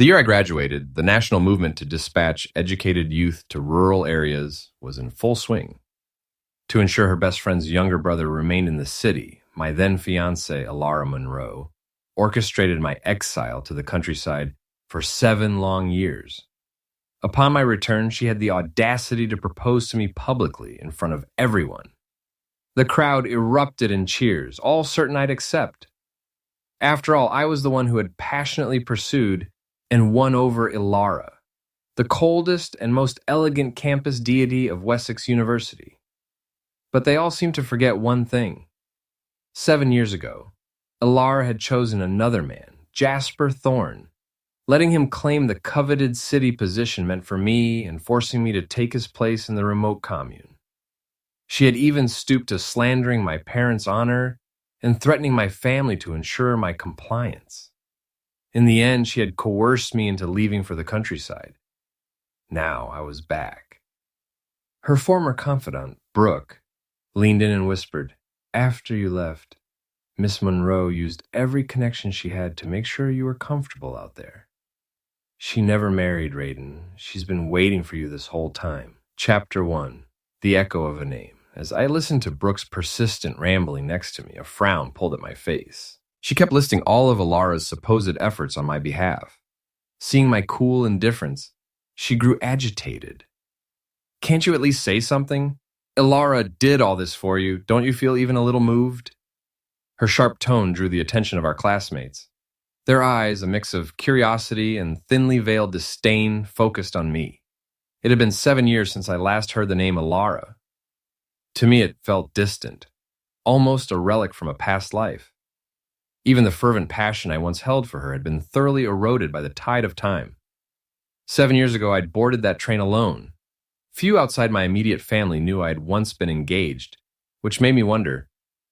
The year I graduated, the national movement to dispatch educated youth to rural areas was in full swing. To ensure her best friend's younger brother remained in the city, my then fiancée, Alara Monroe, orchestrated my exile to the countryside for 7 long years. Upon my return, she had the audacity to propose to me publicly in front of everyone. The crowd erupted in cheers, all certain I'd accept. After all, I was the one who had passionately pursued and won over Alara, the coldest and most elegant campus deity of Wessex University. But they all seemed to forget one thing. 7 years ago, Alara had chosen another man, Jasper Thorne. Letting him claim the coveted city position meant for me and forcing me to take his place in the remote commune. She had even stooped to slandering my parents' honor and threatening my family to ensure my compliance. In the end, she had coerced me into leaving for the countryside. Now I was back. Her former confidant, Brooke, leaned in and whispered, "After you left, Miss Monroe used every connection she had to make sure you were comfortable out there. She never married, Raiden. She's been waiting for you this whole time." Chapter 1. The Echo of a Name. As I listened to Brooke's persistent rambling next to me, a frown pulled at my face. She kept listing all of Alara's supposed efforts on my behalf. Seeing my cool indifference, she grew agitated. "Can't you at least say something? Alara did all this for you. Don't you feel even a little moved?" Her sharp tone drew the attention of our classmates. Their eyes, a mix of curiosity and thinly veiled disdain, focused on me. It had been 7 years since I last heard the name Alara. To me, it felt distant, almost a relic from a past life. Even the fervent passion I once held for her had been thoroughly eroded by the tide of time. 7 years ago, I'd boarded that train alone. Few outside my immediate family knew I had once been engaged, which made me wonder,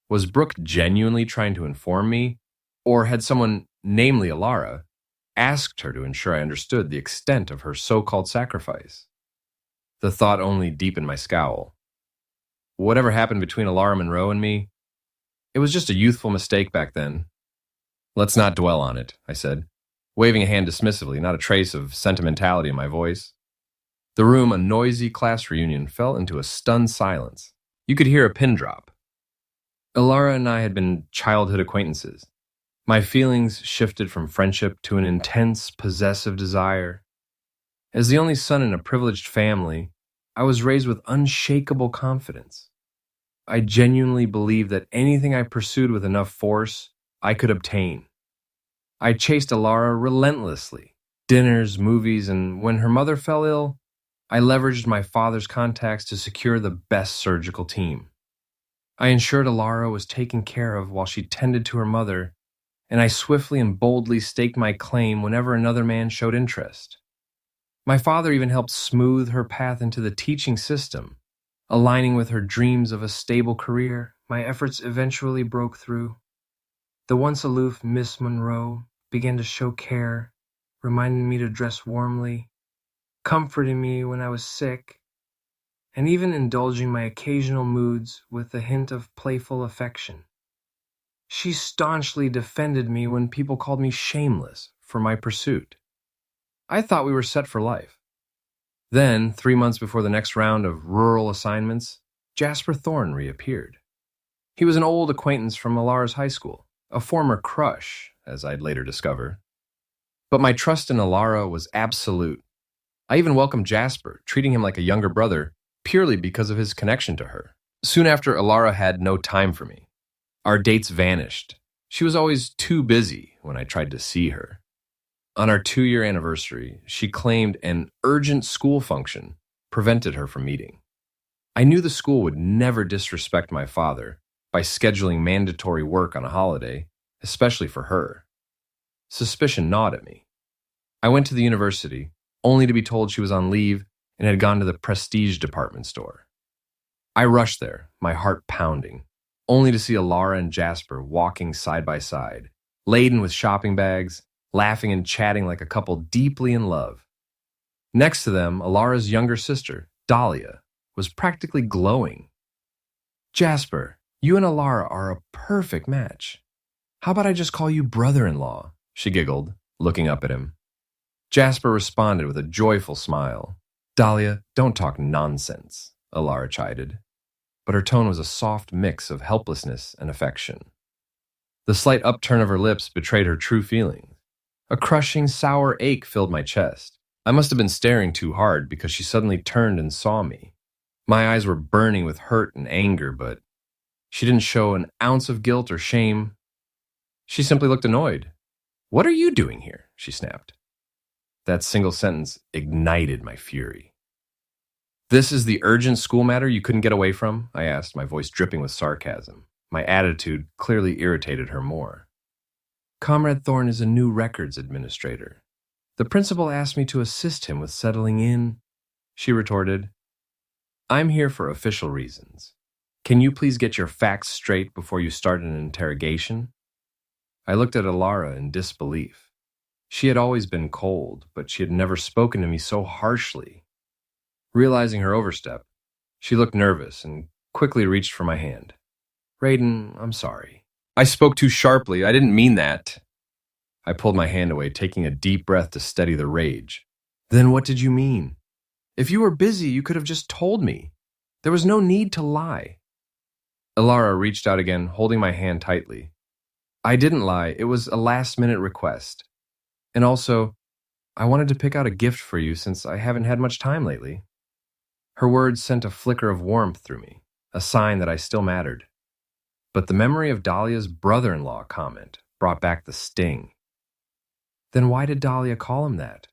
was Brooke genuinely trying to inform me, or had someone, namely Alara, asked her to ensure I understood the extent of her so-called sacrifice? The thought only deepened my scowl. Whatever happened between Alara Monroe and me, it was just a youthful mistake back then. "Let's not dwell on it," I said, waving a hand dismissively, not a trace of sentimentality in my voice. The room, a noisy class reunion, fell into a stunned silence. You could hear a pin drop. Alara and I had been childhood acquaintances. My feelings shifted from friendship to an intense, possessive desire. As the only son in a privileged family, I was raised with unshakable confidence. I genuinely believed that anything I pursued with enough force, I could obtain. I chased Alara relentlessly, dinners, movies, and when her mother fell ill, I leveraged my father's contacts to secure the best surgical team. I ensured Alara was taken care of while she tended to her mother, and I swiftly and boldly staked my claim whenever another man showed interest. My father even helped smooth her path into the teaching system. Aligning with her dreams of a stable career, my efforts eventually broke through. The once aloof Miss Monroe began to show care, reminding me to dress warmly, comforting me when I was sick, and even indulging my occasional moods with a hint of playful affection. She staunchly defended me when people called me shameless for my pursuit. I thought we were set for life. Then, 3 months before the next round of rural assignments, Jasper Thorne reappeared. He was an old acquaintance from Alara's high school, a former crush, as I'd later discover. But my trust in Alara was absolute. I even welcomed Jasper, treating him like a younger brother, purely because of his connection to her. Soon after, Alara had no time for me. Our dates vanished. She was always too busy when I tried to see her. On our 2-year anniversary, she claimed an urgent school function prevented her from meeting. I knew the school would never disrespect my father by scheduling mandatory work on a holiday, especially for her. Suspicion gnawed at me. I went to the university, only to be told she was on leave and had gone to the prestige department store. I rushed there, my heart pounding, only to see Alara and Jasper walking side by side, laden with shopping bags, laughing and chatting like a couple deeply in love. Next to them, Alara's younger sister, Dahlia, was practically glowing. "Jasper, you and Alara are a perfect match. How about I just call you brother-in-law?" she giggled, looking up at him. Jasper responded with a joyful smile. Dahlia, don't talk nonsense, Alara chided, but her tone was a soft mix of helplessness and affection. The slight upturn of her lips betrayed her true feelings. A crushing, sour ache filled my chest. I must have been staring too hard because she suddenly turned and saw me. My eyes were burning with hurt and anger, but she didn't show an ounce of guilt or shame. She simply looked annoyed. What are you doing here? She snapped. That single sentence ignited my fury. This is the urgent school matter you couldn't get away from? I asked, my voice dripping with sarcasm. My attitude clearly irritated her more. Comrade Thorne is a new records administrator. The principal asked me to assist him with settling in, she retorted. I'm here for official reasons. Can you please get your facts straight before you start an interrogation? I looked at Alara in disbelief. She had always been cold, but she had never spoken to me so harshly. Realizing her overstep, she looked nervous and quickly reached for my hand. Raiden, I'm sorry. I spoke too sharply. I didn't mean that. I pulled my hand away, taking a deep breath to steady the rage. Then what did you mean? If you were busy, you could have just told me. There was no need to lie. Alara reached out again, holding my hand tightly. I didn't lie. It was a last-minute request. And also, I wanted to pick out a gift for you since I haven't had much time lately. Her words sent a flicker of warmth through me, a sign that I still mattered. But the memory of Dahlia's brother-in-law comment brought back the sting. Then why did Dahlia call him that?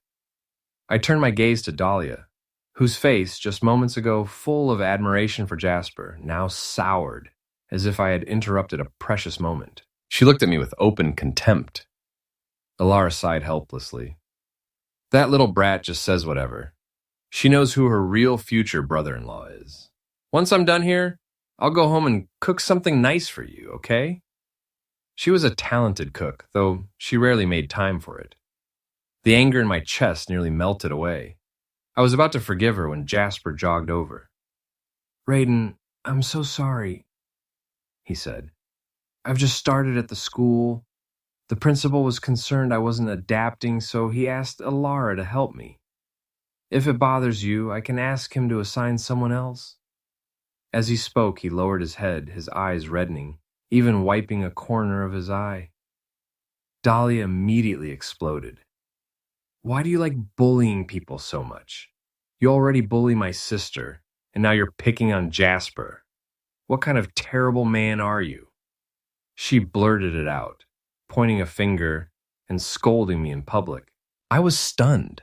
I turned my gaze to Dahlia, whose face, just moments ago full of admiration for Jasper, now soured, as if I had interrupted a precious moment. She looked at me with open contempt. Alara sighed helplessly. That little brat just says whatever. She knows who her real future brother-in-law is. Once I'm done here, I'll go home and cook something nice for you, okay? She was a talented cook, though she rarely made time for it. The anger in my chest nearly melted away. I was about to forgive her when Jasper jogged over. Raiden, I'm so sorry, he said. I've just started at the school. The principal was concerned I wasn't adapting, so he asked Alara to help me. If it bothers you, I can ask him to assign someone else. As he spoke, he lowered his head, his eyes reddening, even wiping a corner of his eye. Dahlia immediately exploded. Why do you like bullying people so much? You already bully my sister, and now you're picking on Jasper. What kind of terrible man are you? She blurted it out, pointing a finger and scolding me in public. I was stunned.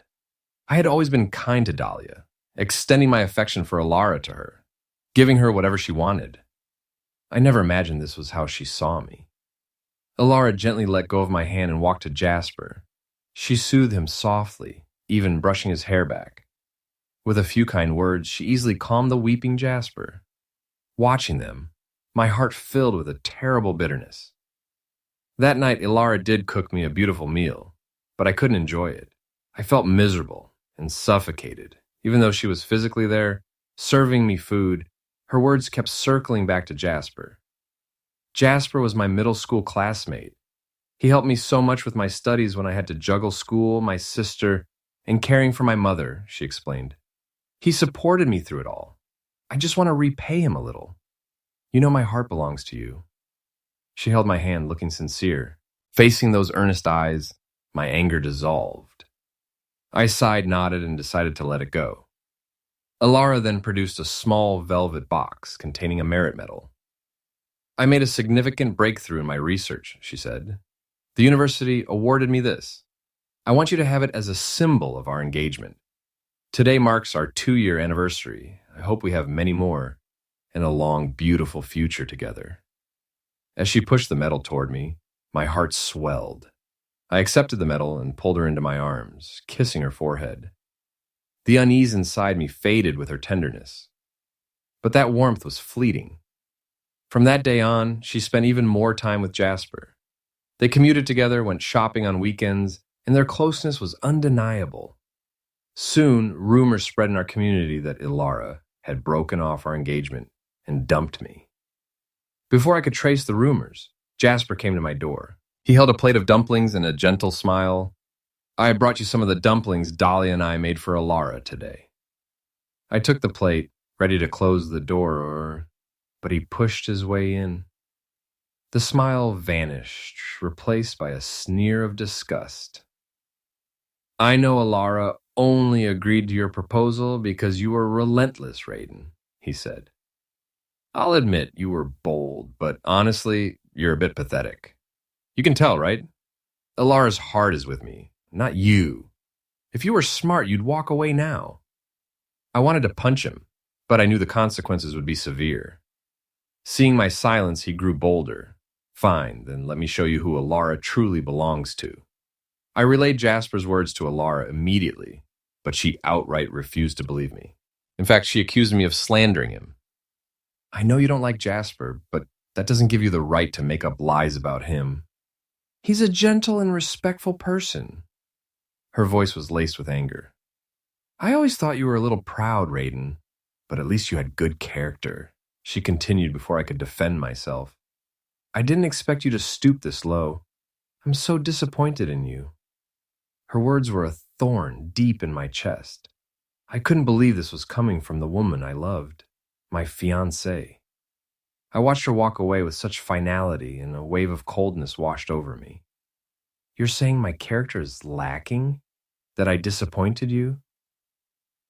I had always been kind to Dahlia, extending my affection for Alara to her, giving her whatever she wanted. I never imagined this was how she saw me. Alara gently let go of my hand and walked to Jasper. She soothed him softly, even brushing his hair back. With a few kind words, she easily calmed the weeping Jasper. Watching them, my heart filled with a terrible bitterness. That night, Alara did cook me a beautiful meal, but I couldn't enjoy it. I felt miserable and suffocated. Even though she was physically there, serving me food, her words kept circling back to Jasper. Jasper was my middle school classmate. He helped me so much with my studies when I had to juggle school, my sister, and caring for my mother, she explained. He supported me through it all. I just want to repay him a little. You know my heart belongs to you. She held my hand, looking sincere. Facing those earnest eyes, my anger dissolved. I sighed, nodded, and decided to let it go. Alara then produced a small velvet box containing a merit medal. I made a significant breakthrough in my research, she said. The university awarded me this. I want you to have it as a symbol of our engagement. Today marks our 2-year anniversary. I hope we have many more and a long, beautiful future together. As she pushed the medal toward me, my heart swelled. I accepted the medal and pulled her into my arms, kissing her forehead. The unease inside me faded with her tenderness. But that warmth was fleeting. From that day on, she spent even more time with Jasper. They commuted together, went shopping on weekends, and their closeness was undeniable. Soon, rumors spread in our community that Alara had broken off our engagement and dumped me. Before I could trace the rumors, Jasper came to my door. He held a plate of dumplings and a gentle smile. I brought you some of the dumplings Dahlia and I made for Alara today. I took the plate, ready to close the door, but he pushed his way in. The smile vanished, replaced by a sneer of disgust. I know Alara only agreed to your proposal because you were relentless, Raiden, he said. I'll admit you were bold, but honestly, you're a bit pathetic. You can tell, right? Alara's heart is with me, not you. If you were smart, you'd walk away now. I wanted to punch him, but I knew the consequences would be severe. Seeing my silence, he grew bolder. Fine, then let me show you who Alara truly belongs to. I relayed Jasper's words to Alara immediately, but she outright refused to believe me. In fact, she accused me of slandering him. I know you don't like Jasper, but that doesn't give you the right to make up lies about him. He's a gentle and respectful person. Her voice was laced with anger. I always thought you were a little proud, Raiden, but at least you had good character, she continued before I could defend myself. I didn't expect you to stoop this low. I'm so disappointed in you. Her words were a thorn deep in my chest. I couldn't believe this was coming from the woman I loved, my fiancée. I watched her walk away with such finality, and a wave of coldness washed over me. You're saying my character is lacking? That I disappointed you?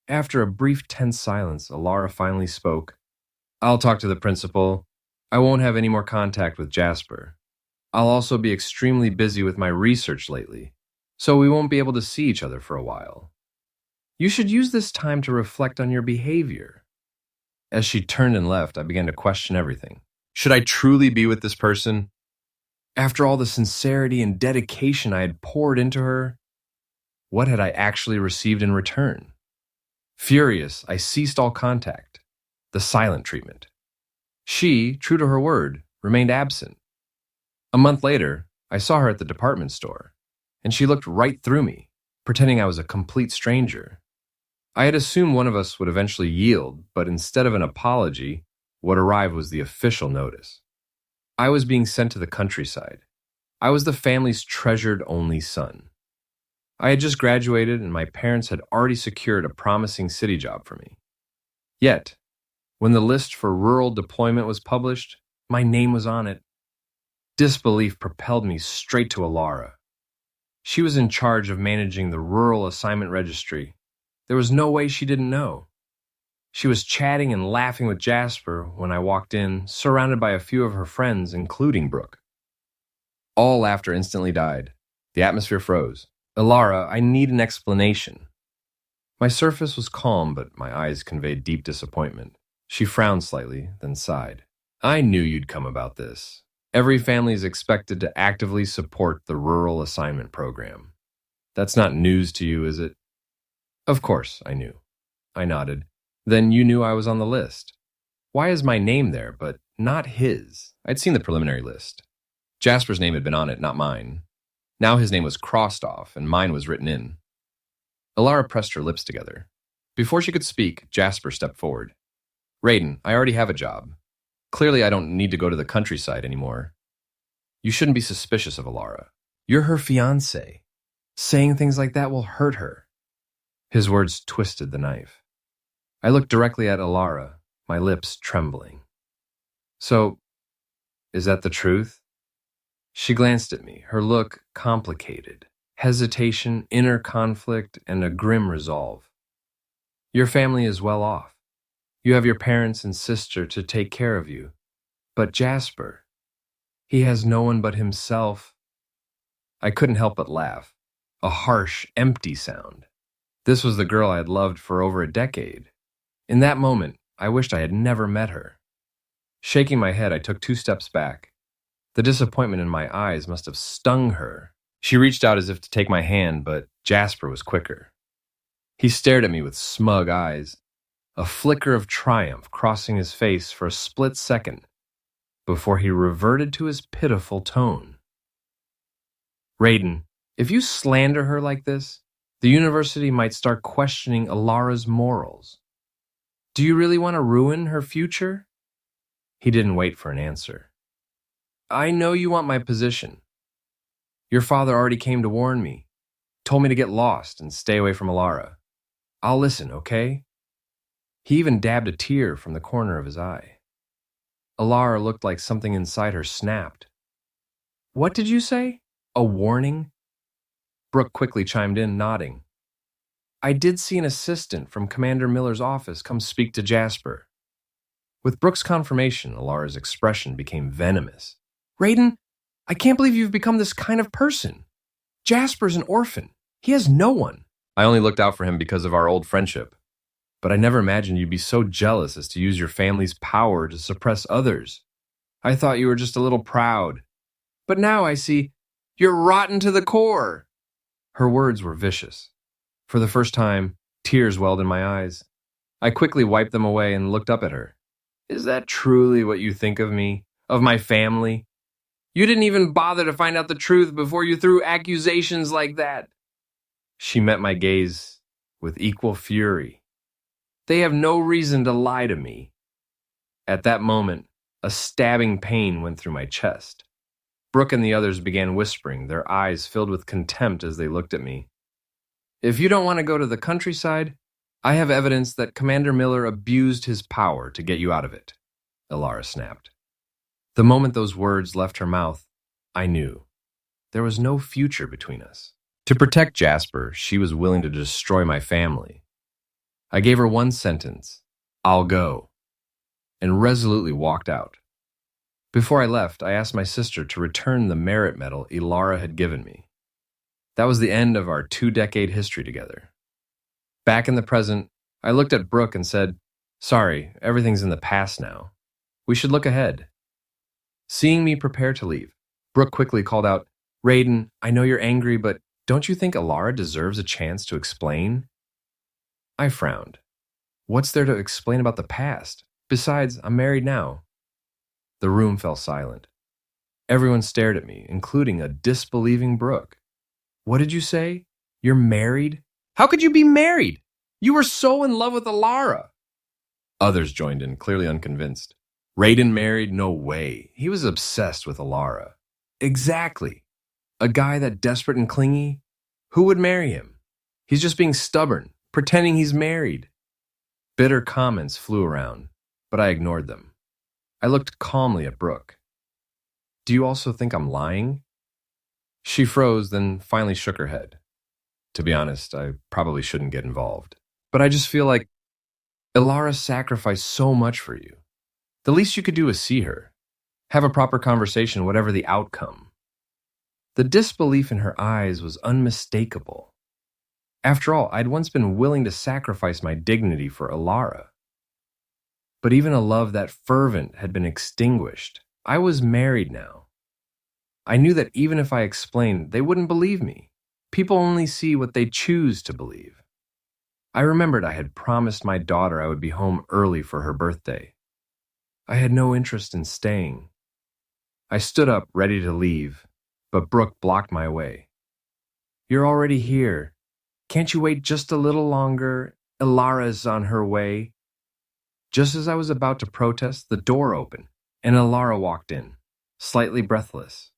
After a brief tense silence, Alara finally spoke. I'll talk to the principal. I won't have any more contact with Jasper. I'll also be extremely busy with my research lately, so we won't be able to see each other for a while. You should use this time to reflect on your behavior. As she turned and left, I began to question everything. Should I truly be with this person? After all the sincerity and dedication I had poured into her, what had I actually received in return? Furious, I ceased all contact, the silent treatment. She, true to her word, remained absent. A month later, I saw her at the department store, and she looked right through me, pretending I was a complete stranger. I had assumed one of us would eventually yield, but instead of an apology, what arrived was the official notice. I was being sent to the countryside. I was the family's treasured only son. I had just graduated, and my parents had already secured a promising city job for me. Yet, when the list for rural deployment was published, my name was on it. Disbelief propelled me straight to Alara. She was in charge of managing the rural assignment registry. There was no way she didn't know. She was chatting and laughing with Jasper when I walked in, surrounded by a few of her friends, including Brooke. All laughter instantly died. The atmosphere froze. Alara, I need an explanation. My surface was calm, but my eyes conveyed deep disappointment. She frowned slightly, then sighed. I knew you'd come about this. Every family is expected to actively support the rural assignment program. That's not news to you, is it? Of course, I knew. I nodded. Then you knew I was on the list. Why is my name there, but not his? I'd seen the preliminary list. Jasper's name had been on it, not mine. Now his name was crossed off, and mine was written in. Alara pressed her lips together. Before she could speak, Jasper stepped forward. Raiden, I already have a job. Clearly I don't need to go to the countryside anymore. You shouldn't be suspicious of Alara. You're her fiancé. Saying things like that will hurt her. His words twisted the knife. I looked directly at Alara, my lips trembling. So, is that the truth? She glanced at me, her look complicated. Hesitation, inner conflict, and a grim resolve. Your family is well off. You have your parents and sister to take care of you. But Jasper, he has no one but himself. I couldn't help but laugh. A harsh, empty sound. This was the girl I had loved for over a decade. In that moment, I wished I had never met her. Shaking my head, I took 2 steps back. The disappointment in my eyes must have stung her. She reached out as if to take my hand, but Jasper was quicker. He stared at me with smug eyes, a flicker of triumph crossing his face for a split second before he reverted to his pitiful tone. Raiden, if you slander her like this, the university might start questioning Alara's morals. Do you really want to ruin her future? He didn't wait for an answer. I know you want my position. Your father already came to warn me. Told me to get lost and stay away from Alara. I'll listen, okay? He even dabbed a tear from the corner of his eye. Alara looked like something inside her snapped. What did you say? A warning? Brooke quickly chimed in, nodding. I did see an assistant from Commander Miller's office come speak to Jasper. With Brooke's confirmation, Alara's expression became venomous. Raiden, I can't believe you've become this kind of person. Jasper's an orphan. He has no one. I only looked out for him because of our old friendship. But I never imagined you'd be so jealous as to use your family's power to suppress others. I thought you were just a little proud. But now I see you're rotten to the core. Her words were vicious. For the first time, tears welled in my eyes. I quickly wiped them away and looked up at her. Is that truly what you think of me, of my family? You didn't even bother to find out the truth before you threw accusations like that. She met my gaze with equal fury. They have no reason to lie to me. At that moment, a stabbing pain went through my chest. Brooke and the others began whispering, their eyes filled with contempt as they looked at me. If you don't want to go to the countryside, I have evidence that Commander Miller abused his power to get you out of it, Alara snapped. The moment those words left her mouth, I knew. There was no future between us. To protect Jasper, she was willing to destroy my family. I gave her one sentence, I'll go, and resolutely walked out. Before I left, I asked my sister to return the merit medal Alara had given me. That was the end of our 2-decade history together. Back in the present, I looked at Brooke and said, Sorry, everything's in the past now. We should look ahead. Seeing me prepare to leave, Brooke quickly called out, Raiden, I know you're angry, but don't you think Alara deserves a chance to explain? I frowned. What's there to explain about the past? Besides, I'm married now. The room fell silent. Everyone stared at me, including a disbelieving Brooke. What did you say? You're married? How could you be married? You were so in love with Alara. Others joined in, clearly unconvinced. Raiden married? No way. He was obsessed with Alara. Exactly. A guy that desperate and clingy? Who would marry him? He's just being stubborn, pretending he's married. Bitter comments flew around, but I ignored them. I looked calmly at Brooke. Do you also think I'm lying? She froze, then finally shook her head. To be honest, I probably shouldn't get involved. But I just feel like Alara sacrificed so much for you. The least you could do is see her. Have a proper conversation, whatever the outcome. The disbelief in her eyes was unmistakable. After all, I'd once been willing to sacrifice my dignity for Alara. But even a love that fervent had been extinguished. I was married now. I knew that even if I explained, they wouldn't believe me. People only see what they choose to believe. I remembered I had promised my daughter I would be home early for her birthday. I had no interest in staying. I stood up, ready to leave, but Brooke blocked my way. You're already here. Can't you wait just a little longer? Alara's on her way. Just as I was about to protest, the door opened, and Alara walked in, slightly breathless.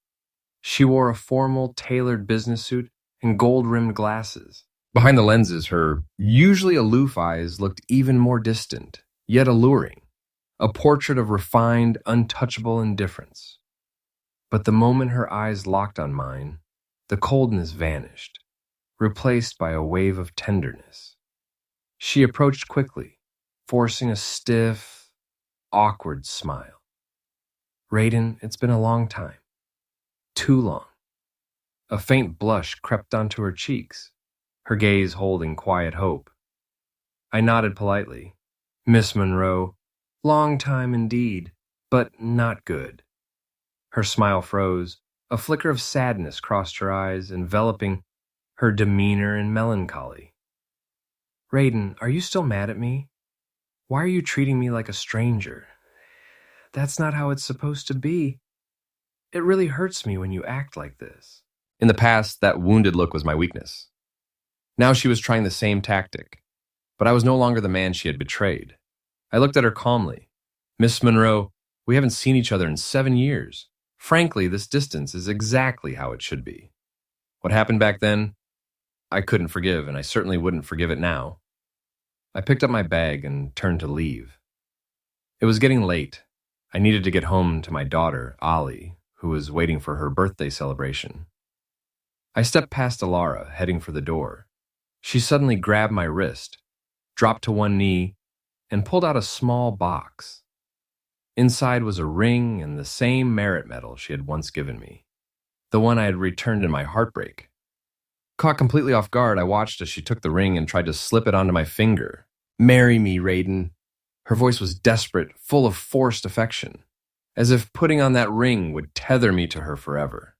She wore a formal, tailored business suit and gold-rimmed glasses. Behind the lenses, her usually aloof eyes looked even more distant, yet alluring, a portrait of refined, untouchable indifference. But the moment her eyes locked on mine, the coldness vanished, replaced by a wave of tenderness. She approached quickly, forcing a stiff, awkward smile. Raiden, it's been a long time. Too long. A faint blush crept onto her cheeks, her gaze holding quiet hope. I nodded politely. Miss Monroe, long time indeed, but not good. Her smile froze. A flicker of sadness crossed her eyes, enveloping her demeanor in melancholy. Raiden, are you still mad at me? Why are you treating me like a stranger? That's not how it's supposed to be. It really hurts me when you act like this. In the past, that wounded look was my weakness. Now she was trying the same tactic, but I was no longer the man she had betrayed. I looked at her calmly. Miss Monroe, we haven't seen each other in 7 years. Frankly, this distance is exactly how it should be. What happened back then? I couldn't forgive, and I certainly wouldn't forgive it now. I picked up my bag and turned to leave. It was getting late. I needed to get home to my daughter, Ali, who was waiting for her birthday celebration. I stepped past Alara, heading for the door. She suddenly grabbed my wrist, dropped to one knee, and pulled out a small box. Inside was a ring and the same merit medal she had once given me, the one I had returned in my heartbreak. Caught completely off guard, I watched as she took the ring and tried to slip it onto my finger. "Marry me, Raiden." Her voice was desperate, full of forced affection, as if putting on that ring would tether me to her forever.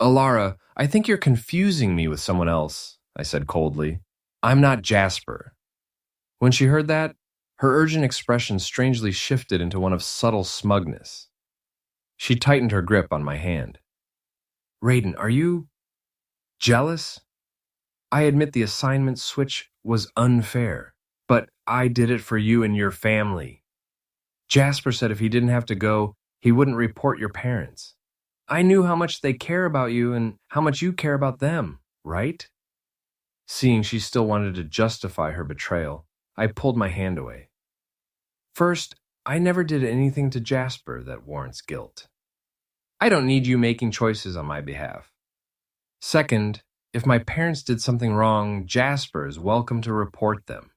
"Alara, I think you're confusing me with someone else," I said coldly. "I'm not Jasper." When she heard that, her urgent expression strangely shifted into one of subtle smugness. She tightened her grip on my hand. "Raiden, are you jealous? I admit the assignment switch was unfair, but I did it for you and your family. Jasper said if he didn't have to go, he wouldn't report your parents. I knew how much they care about you and how much you care about them, right?" Seeing she still wanted to justify her betrayal, I pulled my hand away. "First, I never did anything to Jasper that warrants guilt. I don't need you making choices on my behalf. Second, if my parents did something wrong, Jasper is welcome to report them.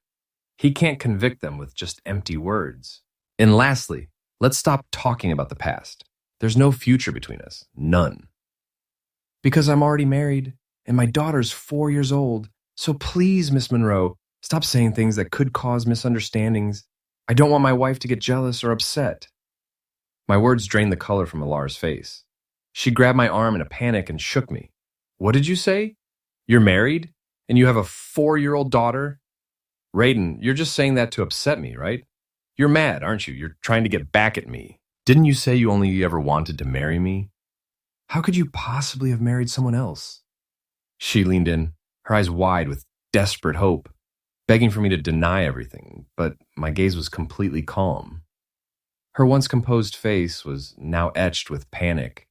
He can't convict them with just empty words. And lastly, let's stop talking about the past. There's no future between us. None. Because I'm already married, and my daughter's 4 years old, so please, Miss Monroe, stop saying things that could cause misunderstandings. I don't want my wife to get jealous or upset." My words drained the color from Alara's face. She grabbed my arm in a panic and shook me. "What did you say? You're married? And you have a 4-year-old daughter? Raiden, you're just saying that to upset me, right? You're mad, aren't you? You're trying to get back at me. Didn't you say you only ever wanted to marry me? How could you possibly have married someone else?" She leaned in, her eyes wide with desperate hope, begging for me to deny everything, but my gaze was completely calm. Her once composed face was now etched with panic,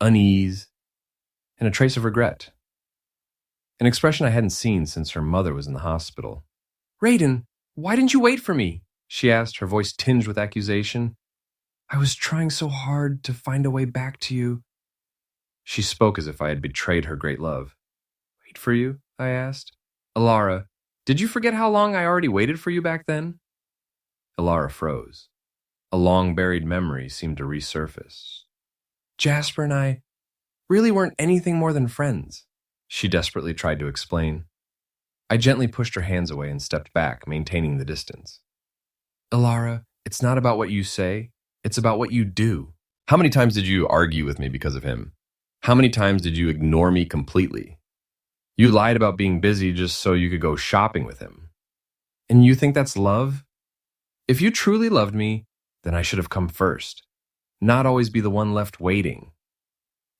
unease, and a trace of regret. An expression I hadn't seen since her mother was in the hospital. "Raiden, why didn't you wait for me?" she asked, her voice tinged with accusation. "I was trying so hard to find a way back to you." She spoke as if I had betrayed her great love. "Wait for you?" I asked. "Alara, did you forget how long I already waited for you back then?" Alara froze. A long-buried memory seemed to resurface. "Jasper and I really weren't anything more than friends," she desperately tried to explain. I gently pushed her hands away and stepped back, maintaining the distance. "Alara, it's not about what you say, it's about what you do. How many times did you argue with me because of him? How many times did you ignore me completely? You lied about being busy just so you could go shopping with him. And you think that's love? If you truly loved me, then I should have come first, not always be the one left waiting."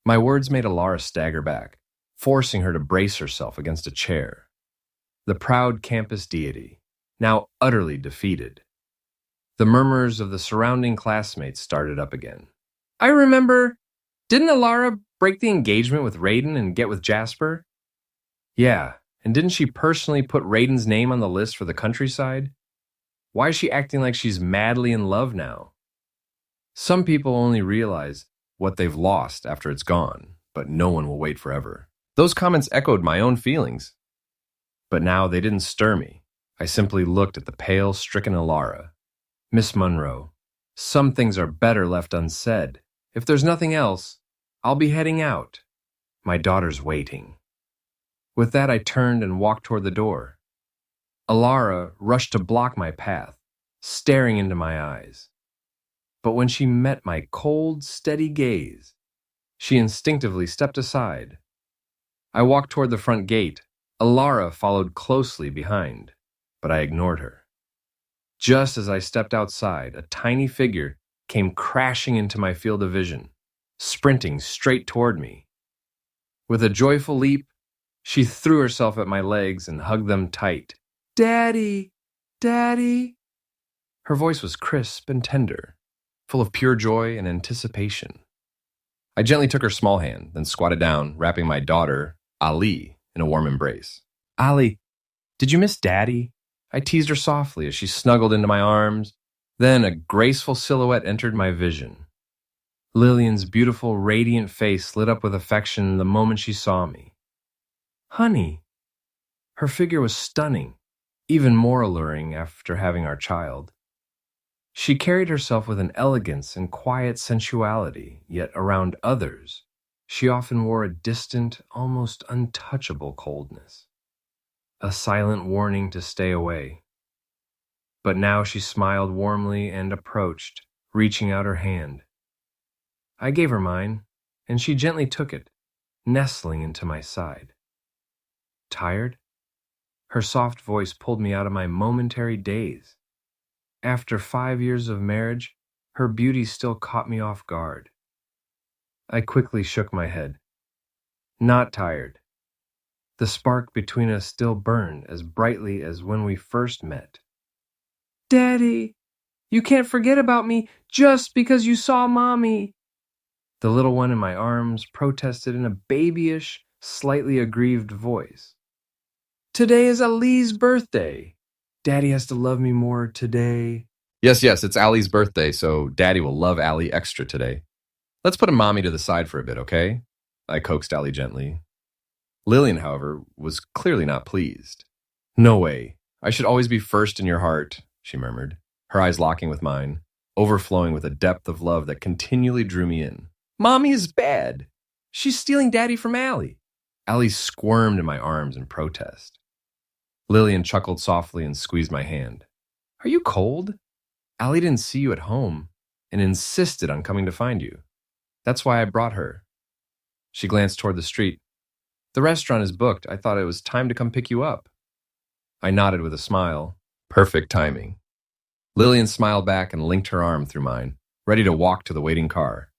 My words made Alara stagger back, forcing her to brace herself against a chair. The proud campus deity, now utterly defeated. The murmurs of the surrounding classmates started up again. "I remember, didn't Alara break the engagement with Raiden and get with Jasper?" "Yeah, and didn't she personally put Raiden's name on the list for the countryside? Why is she acting like she's madly in love now?" Some people only realize what they've lost after it's gone, but no one will wait forever. Those comments echoed my own feelings. But now they didn't stir me. I simply looked at the pale, stricken Alara. "Miss Monroe, some things are better left unsaid. If there's nothing else, I'll be heading out. My daughter's waiting." With that, I turned and walked toward the door. Alara rushed to block my path, staring into my eyes. But when she met my cold, steady gaze, she instinctively stepped aside. I walked toward the front gate. Alara followed closely behind, but I ignored her. Just as I stepped outside, a tiny figure came crashing into my field of vision, sprinting straight toward me. With a joyful leap, she threw herself at my legs and hugged them tight. "Daddy! Daddy!" Her voice was crisp and tender, full of pure joy and anticipation. I gently took her small hand, then squatted down, wrapping my daughter, Ali, in a warm embrace. "Allie, did you miss Daddy?" I teased her softly as she snuggled into my arms. Then a graceful silhouette entered my vision. Lillian's beautiful, radiant face lit up with affection the moment she saw me. "Honey." Her figure was stunning, even more alluring after having our child. She carried herself with an elegance and quiet sensuality, yet around others, she often wore a distant, almost untouchable coldness, a silent warning to stay away. But now she smiled warmly and approached, reaching out her hand. I gave her mine, and she gently took it, nestling into my side. "Tired?" Her soft voice pulled me out of my momentary daze. After 5 years of marriage, her beauty still caught me off guard. I quickly shook my head. "Not tired." The spark between us still burned as brightly as when we first met. "Daddy, you can't forget about me just because you saw Mommy." The little one in my arms protested in a babyish, slightly aggrieved voice. "Today is Ali's birthday. Daddy has to love me more today." Yes, it's Allie's birthday, so Daddy will love Allie extra today. "Let's put a Mommy to the side for a bit, okay?" I coaxed Allie gently. Lillian, however, was clearly not pleased. "No way. I should always be first in your heart," she murmured, her eyes locking with mine, overflowing with a depth of love that continually drew me in. "Mommy is bad. She's stealing Daddy from Allie." Allie squirmed in my arms in protest. Lillian chuckled softly and squeezed my hand. "Are you cold? Allie didn't see you at home and insisted on coming to find you. That's why I brought her." She glanced toward the street. "The restaurant is booked. I thought it was time to come pick you up." I nodded with a smile. Perfect timing. Lillian smiled back and linked her arm through mine, ready to walk to the waiting car.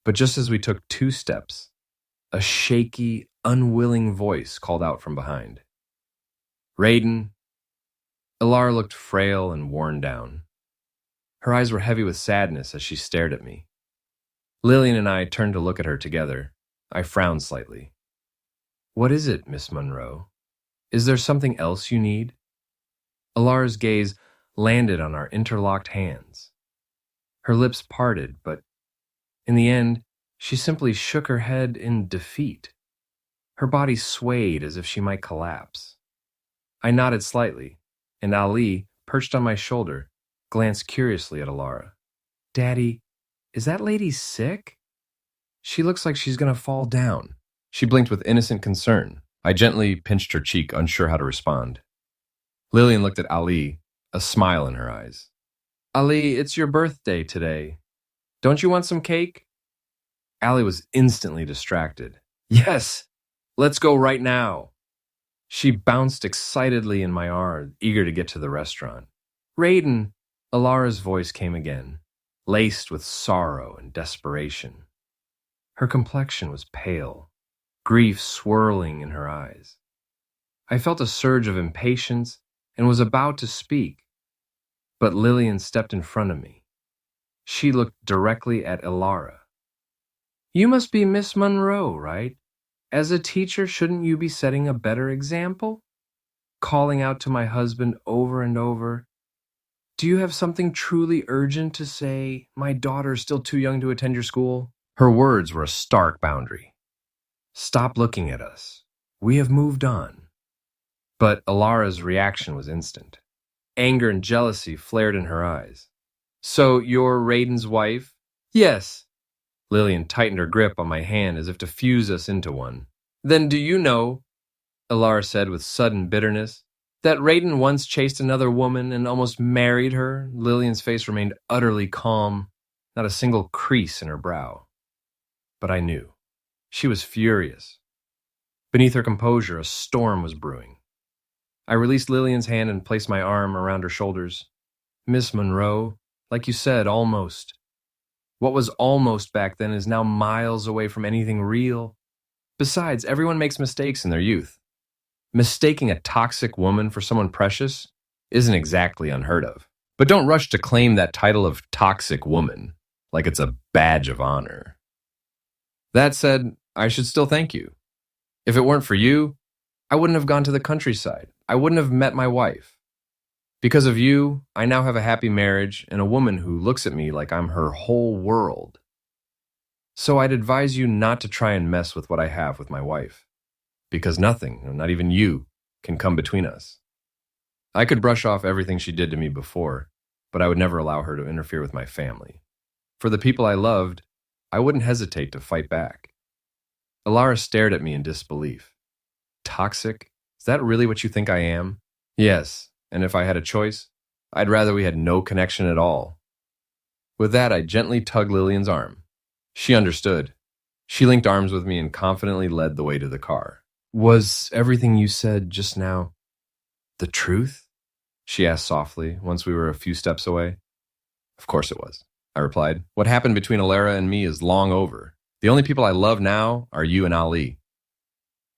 But just as we took 2 steps, a shaky, unwilling voice called out from behind. "Raiden." Alara looked frail and worn down. Her eyes were heavy with sadness as she stared at me. Lillian and I turned to look at her together. I frowned slightly. "What is it, Miss Monroe? Is there something else you need?" Alara's gaze landed on our interlocked hands. Her lips parted, but in the end, she simply shook her head in defeat. Her body swayed as if she might collapse. I nodded slightly, and Ali, perched on my shoulder, glanced curiously at Alara. "Daddy, is that lady sick? She looks like she's going to fall down." She blinked with innocent concern. I gently pinched her cheek, unsure how to respond. Lillian looked at Ali, a smile in her eyes. "Ali, it's your birthday today. Don't you want some cake?" Ali was instantly distracted. "Yes, let's go right now." She bounced excitedly in my arms, eager to get to the restaurant. "Raiden," Alara's voice came again, laced with sorrow and desperation. Her complexion was pale, grief swirling in her eyes. I felt a surge of impatience and was about to speak, but Lillian stepped in front of me. She looked directly at Alara. "You must be Miss Monroe, right? As a teacher, shouldn't you be setting a better example? Calling out to my husband over and over, 'Do you have something truly urgent to say? My daughter is still too young to attend your school?'" Her words were a stark boundary. "Stop looking at us. We have moved on." But Alara's reaction was instant. Anger and jealousy flared in her eyes. "So you're Raiden's wife?" "Yes." Lillian tightened her grip on my hand as if to fuse us into one. "Then do you know," Alara said with sudden bitterness, "that Raiden once chased another woman and almost married her?" Lillian's face remained utterly calm, not a single crease in her brow. But I knew. She was furious. Beneath her composure, a storm was brewing. I released Lillian's hand and placed my arm around her shoulders. "Miss Monroe, like you said, almost. What was almost back then is now miles away from anything real. Besides, everyone makes mistakes in their youth. Mistaking a toxic woman for someone precious isn't exactly unheard of. But don't rush to claim that title of toxic woman like it's a badge of honor. That said, I should still thank you. If it weren't for you, I wouldn't have gone to the countryside. I wouldn't have met my wife. Because of you, I now have a happy marriage and a woman who looks at me like I'm her whole world. So I'd advise you not to try and mess with what I have with my wife. Because nothing, not even you, can come between us. I could brush off everything she did to me before, but I would never allow her to interfere with my family. For the people I loved, I wouldn't hesitate to fight back. Alara stared at me in disbelief. Toxic? Is that really what you think I am? Yes, and if I had a choice, I'd rather we had no connection at all. With that, I gently tugged Lillian's arm. She understood. She linked arms with me and confidently led the way to the car. Was everything you said just now the truth? She asked softly, once we were a few steps away. Of course it was, I replied. What happened between Alara and me is long over. The only people I love now are you and Ali.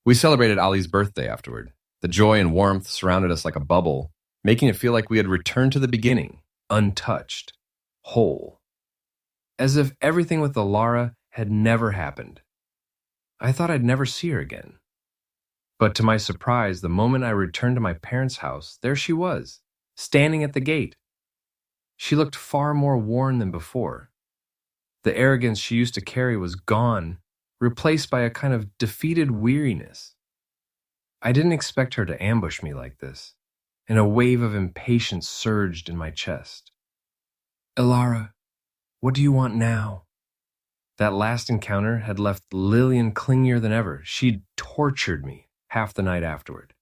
We celebrated Ali's birthday afterward. The joy and warmth surrounded us like a bubble, making it feel like we had returned to the beginning, untouched, whole. As if everything with Alara had never happened. I thought I'd never see her again. But to my surprise, the moment I returned to my parents' house, there she was, standing at the gate. She looked far more worn than before. The arrogance she used to carry was gone, replaced by a kind of defeated weariness. I didn't expect her to ambush me like this, and a wave of impatience surged in my chest. Alara, what do you want now? That last encounter had left Lillian clingier than ever. She'd tortured me half the night afterward.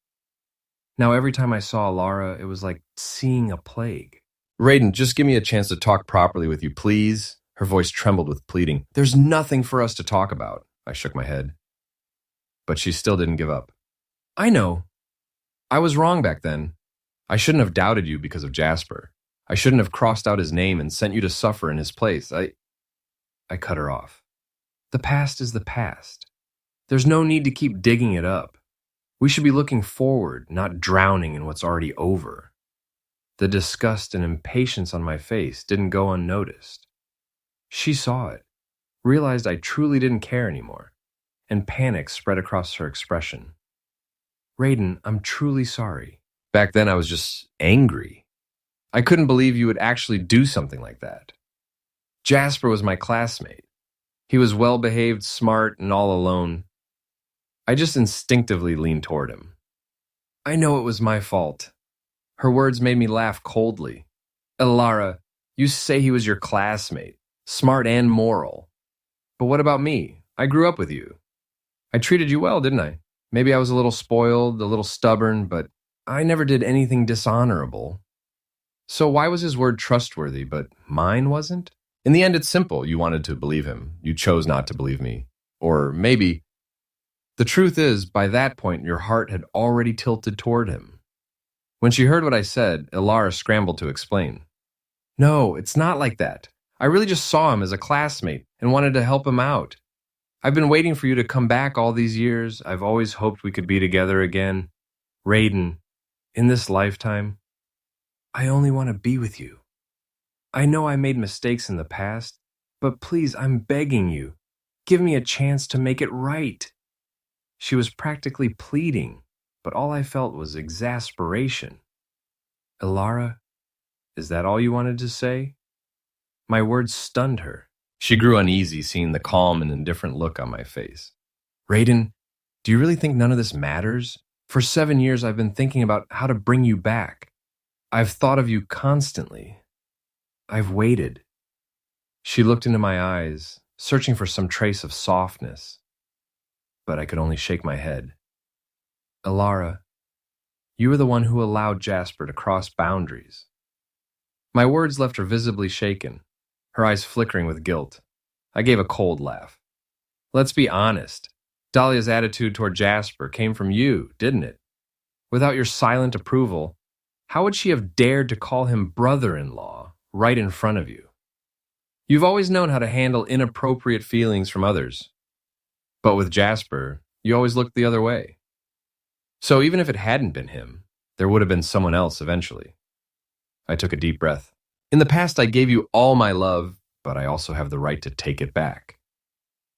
Now every time I saw Alara, it was like seeing a plague. Raiden, just give me a chance to talk properly with you, please. Her voice trembled with pleading. There's nothing for us to talk about. I shook my head. But she still didn't give up. I know. I was wrong back then. I shouldn't have doubted you because of Jasper. I shouldn't have crossed out his name and sent you to suffer in his place. I cut her off. The past is the past. There's no need to keep digging it up. We should be looking forward, not drowning in what's already over. The disgust and impatience on my face didn't go unnoticed. She saw it, realized I truly didn't care anymore, and panic spread across her expression. Raiden, I'm truly sorry. Back then I was just angry. I couldn't believe you would actually do something like that. Jasper was my classmate. He was well-behaved, smart, and all alone. I just instinctively leaned toward him. I know it was my fault. Her words made me laugh coldly. Alara, you say he was your classmate, smart and moral. But what about me? I grew up with you. I treated you well, didn't I? Maybe I was a little spoiled, a little stubborn, but I never did anything dishonorable. So why was his word trustworthy, but mine wasn't? In the end, it's simple. You wanted to believe him. You chose not to believe me. Or maybe... The truth is, by that point, your heart had already tilted toward him. When she heard what I said, Alara scrambled to explain. No, it's not like that. I really just saw him as a classmate and wanted to help him out. I've been waiting for you to come back all these years. I've always hoped we could be together again. Raiden, in this lifetime, I only want to be with you. I know I made mistakes in the past, but please, I'm begging you, give me a chance to make it right. She was practically pleading, but all I felt was exasperation. Alara, is that all you wanted to say? My words stunned her. She grew uneasy, seeing the calm and indifferent look on my face. Raiden, do you really think none of this matters? For 7 years, I've been thinking about how to bring you back. I've thought of you constantly. I've waited. She looked into my eyes, searching for some trace of softness. But I could only shake my head. Alara, you were the one who allowed Jasper to cross boundaries. My words left her visibly shaken, her eyes flickering with guilt. I gave a cold laugh. Let's be honest. Dahlia's attitude toward Jasper came from you, didn't it? Without your silent approval, how would she have dared to call him brother-in-law right in front of you? You've always known how to handle inappropriate feelings from others. But with Jasper, you always looked the other way. So even if it hadn't been him, there would have been someone else eventually. I took a deep breath. In the past, I gave you all my love, but I also have the right to take it back.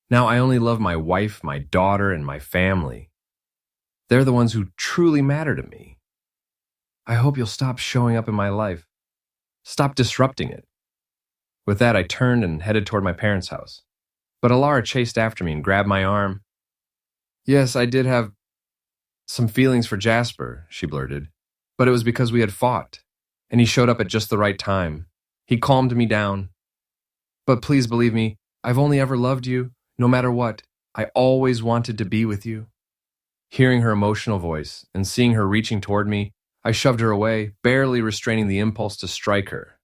Now I only love my wife, my daughter, and my family. They're the ones who truly matter to me. I hope you'll stop showing up in my life. Stop disrupting it. With that, I turned and headed toward my parents' house. But Alara chased after me and grabbed my arm. Yes, I did have some feelings for Jasper, she blurted. But it was because we had fought, and he showed up at just the right time. He calmed me down. But please believe me, I've only ever loved you, no matter what. I always wanted to be with you. Hearing her emotional voice and seeing her reaching toward me, I shoved her away, barely restraining the impulse to strike her.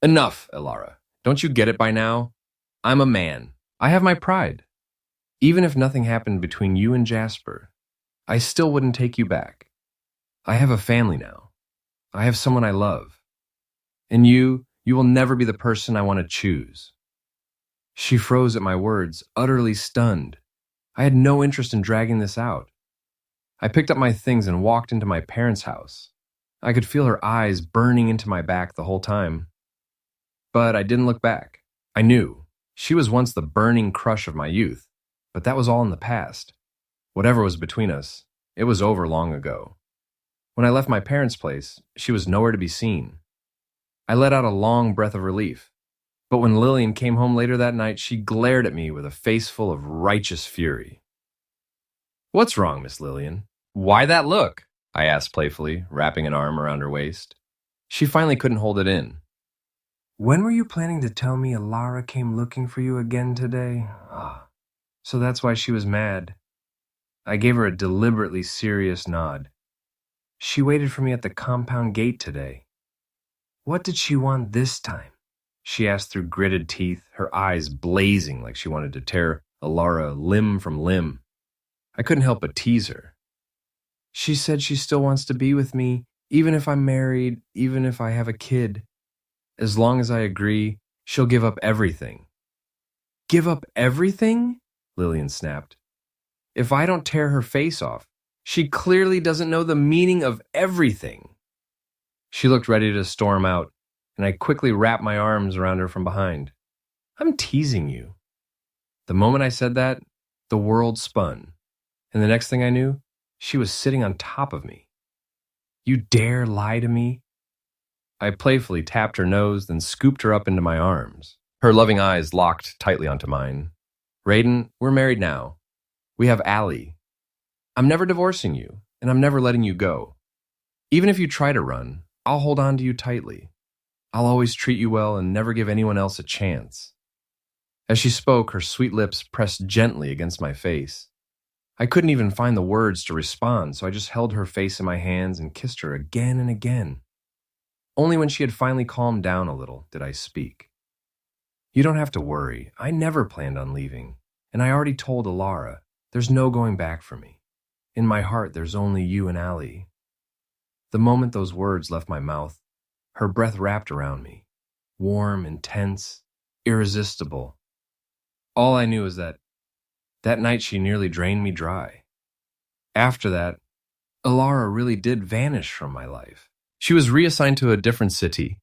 Enough, Alara. Don't you get it by now? I'm a man. I have my pride. Even if nothing happened between you and Jasper, I still wouldn't take you back. I have a family now. I have someone I love. And you will never be the person I want to choose. She froze at my words, utterly stunned. I had no interest in dragging this out. I picked up my things and walked into my parents' house. I could feel her eyes burning into my back the whole time. But I didn't look back. I knew. She was once the burning crush of my youth, but that was all in the past. Whatever was between us, it was over long ago. When I left my parents' place, she was nowhere to be seen. I let out a long breath of relief. But when Lillian came home later that night, she glared at me with a face full of righteous fury. What's wrong, Miss Lillian? Why that look? I asked playfully, wrapping an arm around her waist. She finally couldn't hold it in. When were you planning to tell me Alara came looking for you again today? So that's why she was mad. I gave her a deliberately serious nod. She waited for me at the compound gate today. What did she want this time? She asked through gritted teeth, her eyes blazing like she wanted to tear Alara limb from limb. I couldn't help but tease her. She said she still wants to be with me, even if I'm married, even if I have a kid. As long as I agree, she'll give up everything. Give up everything? Lillian snapped. If I don't tear her face off, she clearly doesn't know the meaning of everything. She looked ready to storm out, and I quickly wrapped my arms around her from behind. I'm teasing you. The moment I said that, the world spun, and the next thing I knew, she was sitting on top of me. You dare lie to me? I playfully tapped her nose, then scooped her up into my arms. Her loving eyes locked tightly onto mine. Raiden, we're married now. We have Allie. I'm never divorcing you, and I'm never letting you go. Even if you try to run, I'll hold on to you tightly. I'll always treat you well and never give anyone else a chance. As she spoke, her sweet lips pressed gently against my face. I couldn't even find the words to respond, so I just held her face in my hands and kissed her again and again. Only when she had finally calmed down a little did I speak. You don't have to worry. I never planned on leaving, and I already told Alara, there's no going back for me. In my heart, there's only you and Allie. The moment those words left my mouth, her breath wrapped around me, warm, intense, irresistible. All I knew is that night she nearly drained me dry. After that, Alara really did vanish from my life. She was reassigned to a different city.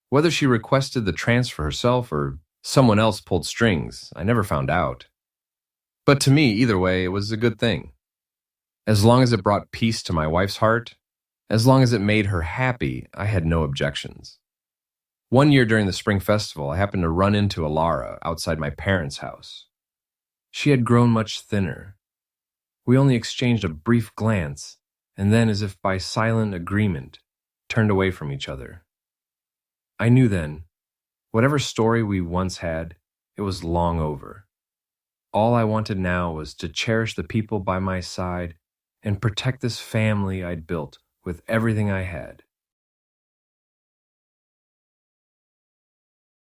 Whether she requested the transfer herself or someone else pulled strings, I never found out. But to me, either way, it was a good thing. As long as it brought peace to my wife's heart, as long as it made her happy, I had no objections. One year during the spring festival, I happened to run into Alara outside my parents' house. She had grown much thinner. We only exchanged a brief glance, and then, as if by silent agreement, turned away from each other. I knew then, whatever story we once had, it was long over. All I wanted now was to cherish the people by my side and protect this family I'd built with everything I had.